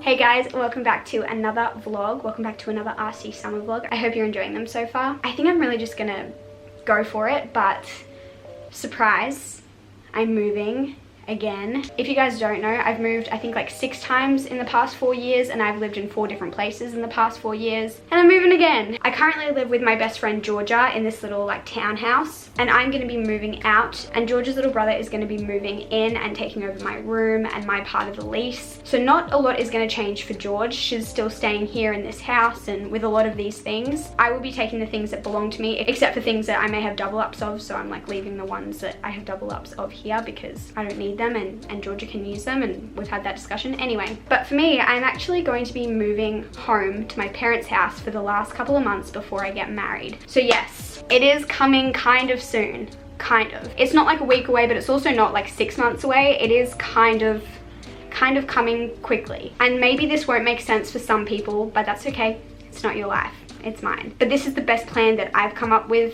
Hey guys, welcome back to another vlog. Welcome back to another RC summer vlog. I hope you're enjoying them so far. I think I'm really just gonna go for it, but surprise, I'm moving again. If you guys don't know, I've moved I think like 6 times in the past 4 years, and I've lived in 4 different places in the past 4 years, and I'm moving again. I currently live with my best friend Georgia in this little like townhouse, and I'm gonna be moving out, and Georgia's little brother is gonna be moving in and taking over my room and my part of the lease. So not a lot is gonna change for George. She's still staying here in this house, and with a lot of these things, I will be taking the things that belong to me, except for things that I may have double ups of, so I'm like leaving the ones that I have double ups of here because I don't need them, and Georgia can use them, and we've had that discussion anyway. But for me, I'm actually going to be moving home to my parents' house for the last couple of months before I get married. So yes, it is coming kind of soon. Kind of. It's not like a week away, but it's also not like 6 months away. It is kind of coming quickly. And maybe this won't make sense for some people, but that's okay. It's not your life, it's mine. But this is the best plan that I've come up with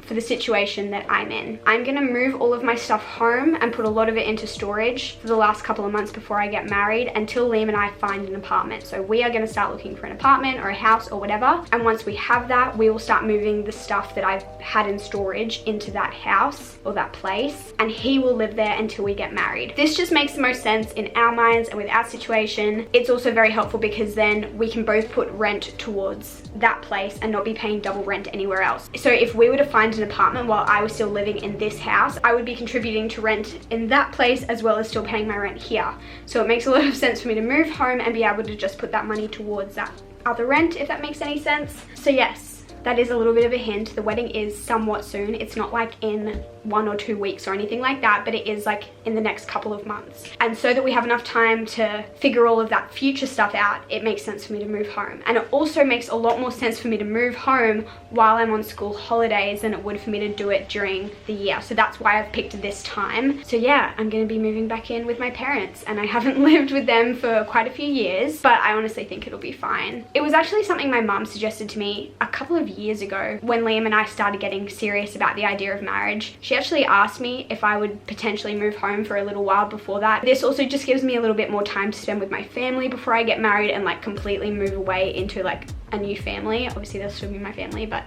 for the situation that I'm in. I'm gonna move all of my stuff home and put a lot of it into storage for the last couple of months before I get married, until Liam and I find an apartment. So we are gonna start looking for an apartment or a house or whatever, and once we have that, we will start moving the stuff that I've had in storage into that house or that place, and he will live there until we get married. This just makes the most sense in our minds and with our situation. It's also very helpful because then we can both put rent towards that place and not be paying double rent anywhere else. So if we were to find an apartment while I was still living in this house, I would be contributing to rent in that place as well as still paying my rent here. So it makes a lot of sense for me to move home and be able to just put that money towards that other rent, if that makes any sense. So yes, that is a little bit of a hint. The wedding is somewhat soon. It's not like in 1 or 2 weeks or anything like that, but it is like in the next couple of months. And so that we have enough time to figure all of that future stuff out, it makes sense for me to move home. And it also makes a lot more sense for me to move home while I'm on school holidays than it would for me to do it during the year. So that's why I've picked this time. So yeah, I'm gonna be moving back in with my parents, and I haven't lived with them for quite a few years, but I honestly think it'll be fine. It was actually something my mum suggested to me a couple of years ago when Liam and I started getting serious about the idea of marriage. She actually asked me if I would potentially move home for a little while before that. This also just gives me a little bit more time to spend with my family before I get married and like completely move away into like a new family. Obviously they'll still be my family, but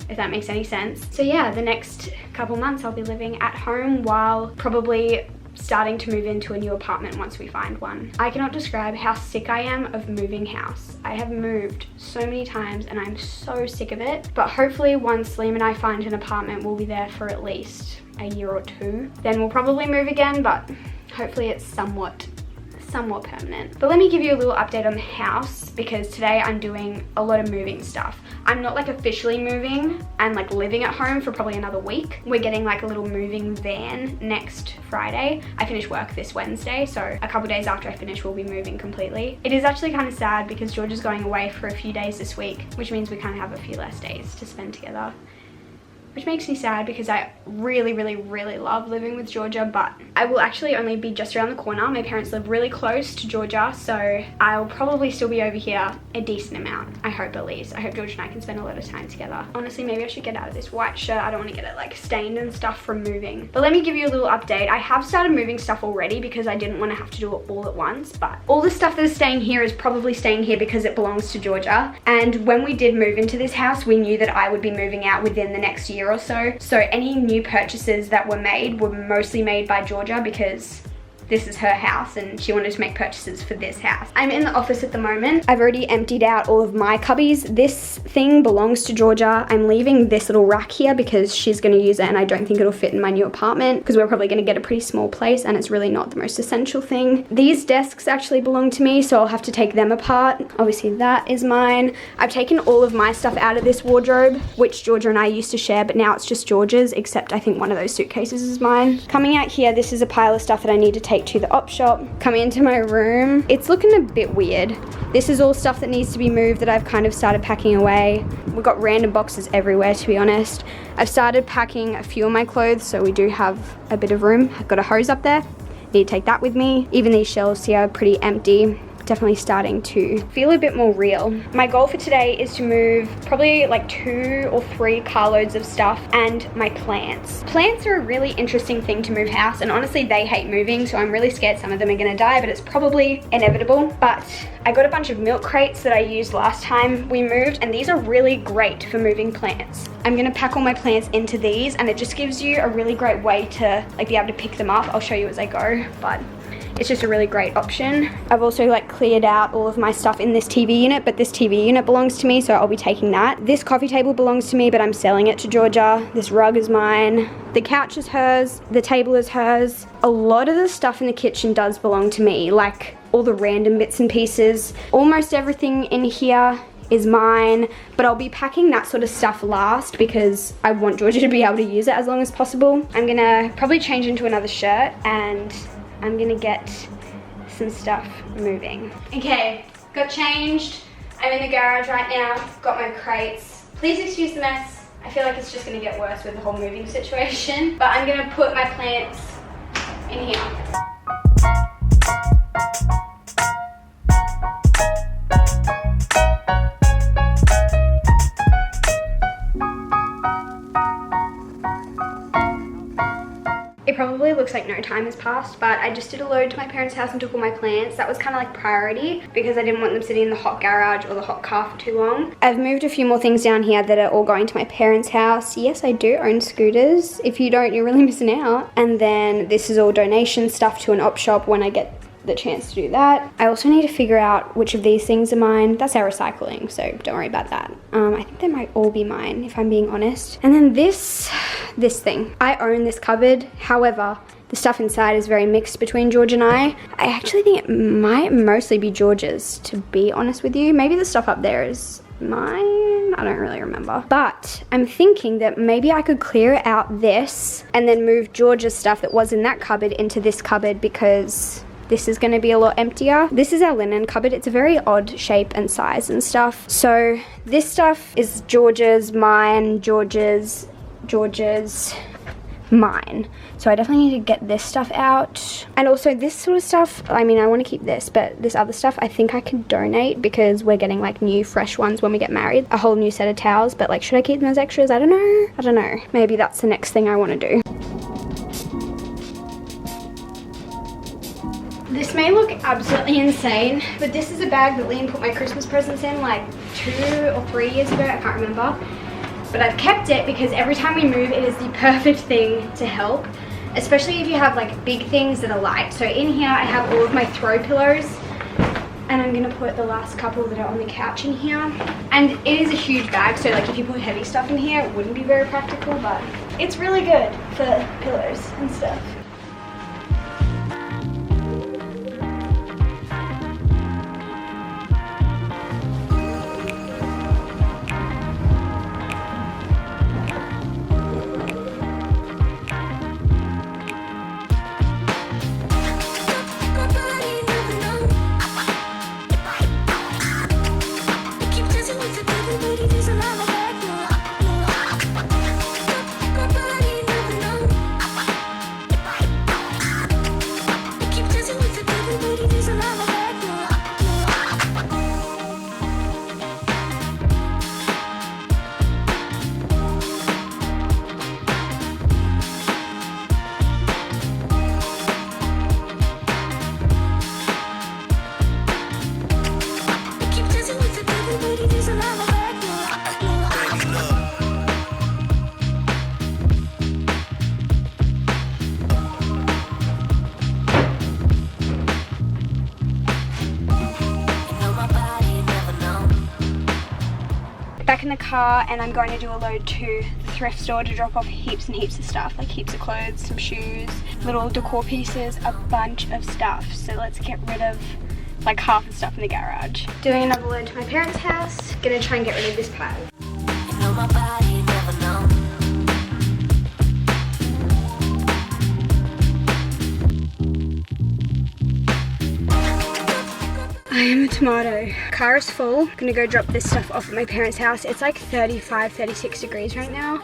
if that makes any sense. So yeah, the next couple months I'll be living at home while probably starting to move into a new apartment once we find one. I cannot describe how sick I am of moving house. I have moved so many times and I'm so sick of it, but hopefully once Liam and I find an apartment, we'll be there for at least a year or 2. Then we'll probably move again, but hopefully it's somewhat permanent. But let me give you a little update on the house, because today I'm doing a lot of moving stuff. I'm not like officially moving and like living at home for probably another week. We're getting like a little moving van next Friday. I finish work this Wednesday, so a couple days after I finish we'll be moving completely. It is actually kind of sad because George is going away for a few days this week, which means we kind of have a few less days to spend together, which makes me sad because I really love living with Georgia, but I will actually only be just around the corner. My parents live really close to Georgia, so I'll probably still be over here a decent amount. I hope at least. I hope George and I can spend a lot of time together. Honestly, maybe I should get out of this white shirt. I don't want to get it like stained and stuff from moving. But let me give you a little update. I have started moving stuff already because I didn't want to have to do it all at once, but all the stuff that is staying here is probably staying here because it belongs to Georgia. And when we did move into this house, we knew that I would be moving out within the next year or so. So any new purchases that were made were mostly made by Georgia because this is her house and she wanted to make purchases for this house. I'm in the office at the moment. I've already emptied out all of my cubbies. This thing belongs to Georgia. I'm leaving this little rack here because she's going to use it and I don't think it'll fit in my new apartment because we're probably going to get a pretty small place and it's really not the most essential thing. These desks actually belong to me, so I'll have to take them apart. Obviously that is mine. I've taken all of my stuff out of this wardrobe, which Georgia and I used to share, but now it's just Georgia's, except I think one of those suitcases is mine. Coming out here, this is a pile of stuff that I need to take to the op shop. Coming into my room, it's looking a bit weird. This is all stuff that needs to be moved that I've kind of started packing away. We've got random boxes everywhere, to be honest. I've started packing a few of my clothes, so we do have a bit of room. I've got a hose up there. Need to take that with me. Even these shelves here are pretty empty. definitely starting to feel a bit more real. My goal for today is to move probably like 2 or 3 carloads of stuff and my plants. Plants are a really interesting thing to move house, and honestly they hate moving, so I'm really scared some of them are gonna die, but it's probably inevitable. But I got a bunch of milk crates that I used last time we moved, and these are really great for moving plants. I'm gonna pack all my plants into these, and it just gives you a really great way to like be able to pick them up. I'll show you as I go, but it's just a really great option. I've also like cleared out all of my stuff in this TV unit, but this TV unit belongs to me, so I'll be taking that. This coffee table belongs to me, but I'm selling it to Georgia. This rug is mine. The couch is hers. The table is hers. A lot of the stuff in the kitchen does belong to me, like all the random bits and pieces. Almost everything in here is mine, but I'll be packing that sort of stuff last because I want Georgia to be able to use it as long as possible. I'm gonna probably change into another shirt and I'm gonna get some stuff moving. Okay, got changed. I'm in the garage right now, got my crates. Please excuse the mess. I feel like it's just gonna get worse with the whole moving situation, but I'm gonna put my plants in here. It probably looks like no time has passed, but I just did a load to my parents' house and took all my plants. That was kind of like priority because I didn't want them sitting in the hot garage or the hot car for too long. I've moved a few more things down here that are all going to my parents' house. Yes, I do own scooters. If you don't, you're really missing out. And then this is all donation stuff to an op shop when I get the chance to do that. I also need to figure out which of these things are mine. That's our recycling, so don't worry about that. I think they might all be mine if I'm being honest. And then this thing. I own this cupboard, however, the stuff inside is very mixed between George and I. I actually think it might mostly be George's, to be honest with you. Maybe the stuff up there is mine, I don't really remember. But I'm thinking that maybe I could clear out this and then move George's stuff that was in that cupboard into this cupboard because this is going to be a lot emptier. This is our linen cupboard. It's a very odd shape and size and stuff. So this stuff is George's, mine, George's, mine. So I definitely need to get this stuff out. And also this sort of stuff, I mean, I want to keep this, but this other stuff I think I can donate because we're getting like new fresh ones when we get married. A whole new set of towels, but like, should I keep them as extras? I don't know. Maybe that's the next thing I want to do. This may look absolutely insane, but this is a bag that Liam put my Christmas presents in like 2 or 3 years ago, I can't remember. But I've kept it because every time we move, it is the perfect thing to help, especially if you have like big things that are light. So in here, I have all of my throw pillows, and I'm gonna put the last couple that are on the couch in here. And it is a huge bag, so like if you put heavy stuff in here, it wouldn't be very practical, but it's really good for pillows and stuff. Back in the car, and I'm going to do a load to the thrift store to drop off heaps and heaps of stuff, like heaps of clothes, some shoes, little decor pieces, a bunch of stuff. So let's get rid of like half the stuff in the garage. Doing another load to my parents' house. Gonna try and get rid of this pile. You know my body never known. I am a tomato. Car is full. I'm gonna go drop this stuff off at my parents' house. It's like 35, 36 degrees right now.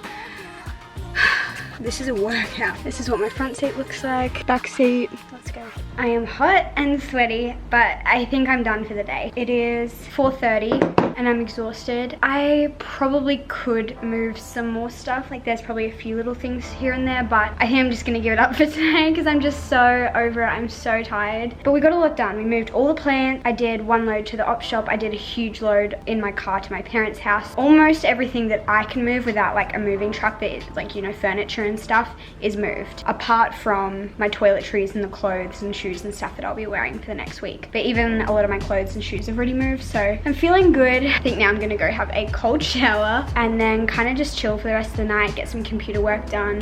This is a workout. This is what my front seat looks like. Back seat. Let's go. I am hot and sweaty, but I think I'm done for the day. It is 4:30 and I'm exhausted. I probably could move some more stuff. Like there's probably a few little things here and there, but I think I'm just gonna give it up for today because I'm just so over it. I'm so tired. But we got a lot done. We moved all the plants. I did one load to the op shop. I did a huge load in my car to my parents' house. Almost everything that I can move without like a moving truck that is like, you know, furniture and stuff is moved. Apart from my toiletries and the clothes and shoes and stuff that I'll be wearing for the next week. But even a lot of my clothes and shoes have already moved, so I'm feeling good. I think now I'm gonna go have a cold shower and then kind of just chill for the rest of the night, get some computer work done.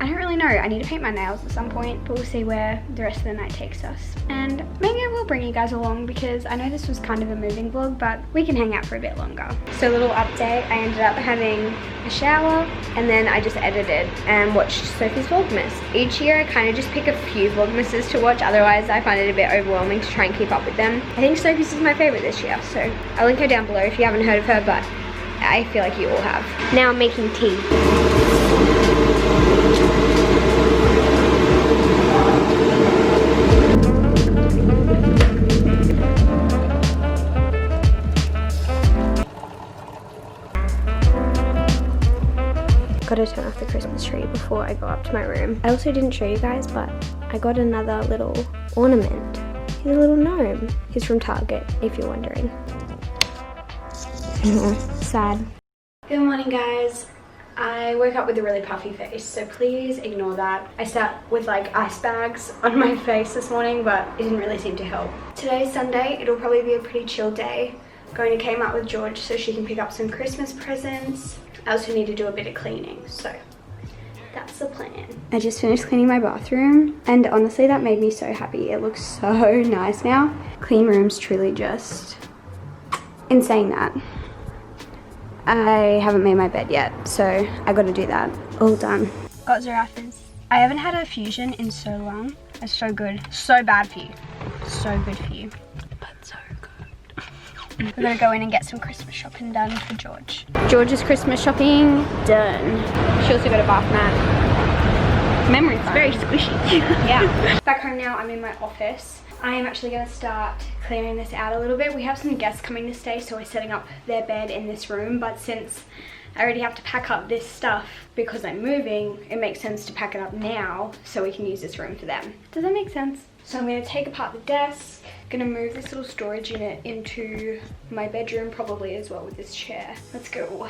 I don't really know. I need to paint my nails at some point, but we'll see where the rest of the night takes us. And maybe I will bring you guys along because I know this was kind of a moving vlog, but we can hang out for a bit longer. So a little update, I ended up having a shower and then I just edited and watched Sophie's Vlogmas. Each year I kind of just pick a few Vlogmases to watch, otherwise I find it a bit overwhelming to try and keep up with them. I think Sophie's is my favorite this year, so I'll link her down below if you haven't heard of her, but I feel like you all have. Now I'm making tea. Gotta turn off the Christmas tree before I go up to my room. I also didn't show you guys, but I got another little ornament. He's a little gnome. He's from Target, if you're wondering. Sad. Good morning, guys. I woke up with a really puffy face, so please ignore that. I sat with like ice bags on my face this morning, but it didn't really seem to help. Today's Sunday. It'll probably be a pretty chill day. Going to Kmart with George so she can pick up some Christmas presents. I also need to do a bit of cleaning, so that's the plan. I just finished cleaning my bathroom and honestly that made me so happy. It looks so nice now. Clean rooms truly just... In saying that, I haven't made my bed yet, so I gotta do that. All done. Got Zarafas. I haven't had a fusion in so long. It's so good. So bad for you. So good for you. But so good. We're gonna go in and get some Christmas shopping done for George. George's Christmas shopping done. She also got a bath mat. Memory foam. It's very squishy. Yeah. Back home now, I'm in my office. I am actually gonna start clearing this out a little bit. We have some guests coming to stay, so we're setting up their bed in this room, but since I already have to pack up this stuff because I'm moving, it makes sense to pack it up now so we can use this room for them. Does that make sense? So I'm gonna take apart the desk, gonna move this little storage unit into my bedroom probably as well with this chair. Let's go.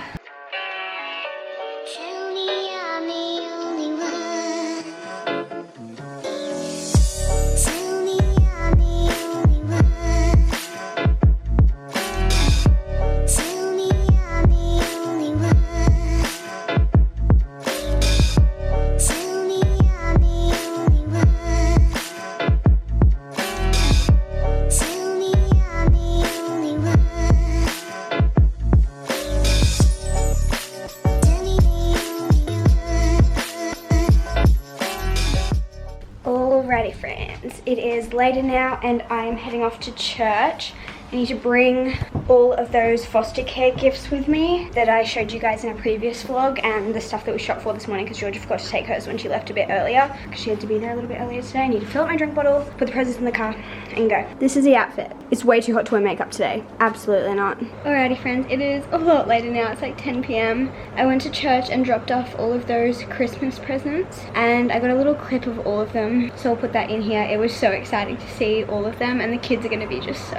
Alrighty friends, it is later now and I'm heading off to church. I need to bring all of those foster care gifts with me that I showed you guys in a previous vlog and the stuff that we shot for this morning because Georgia forgot to take hers when she left a bit earlier because she had to be there a little bit earlier today. I need to fill up my drink bottle, put the presents in the car and go. This is the outfit. It's way too hot to wear makeup today. Absolutely not. Alrighty friends, it is a lot later now. It's like 10 p.m. I went to church and dropped off all of those Christmas presents and I got a little clip of all of them. So I'll put that in here. It was so exciting to see all of them and the kids are going to be just so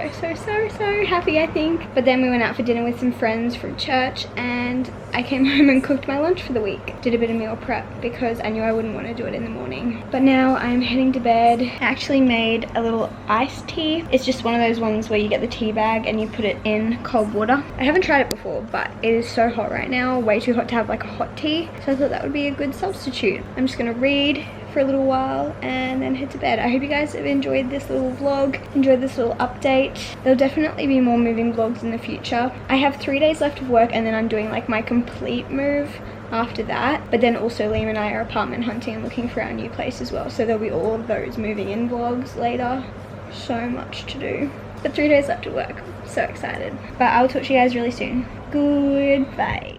happy I think. But then we went out for dinner with some friends from church and I came home and cooked my lunch for the week. Did a bit of meal prep because I knew I wouldn't want to do it in the morning. But now I'm heading to bed. I actually made a little iced tea. It's just one of those ones where you get the tea bag and you put it in cold water. I haven't tried it before, but it is so hot right now. Way too hot to have like a hot tea. So I thought that would be a good substitute. I'm just gonna read for a little while and then head to bed. I hope you guys have enjoyed this little vlog, enjoyed this little update. There'll definitely be more moving vlogs in the future. I have 3 days left of work and then I'm doing like my complete move after that. But then also Liam and I are apartment hunting and looking for our new place as well. So there'll be all of those moving in vlogs later. So much to do. But 3 days left of work. So excited. But I'll talk to you guys really soon. Goodbye.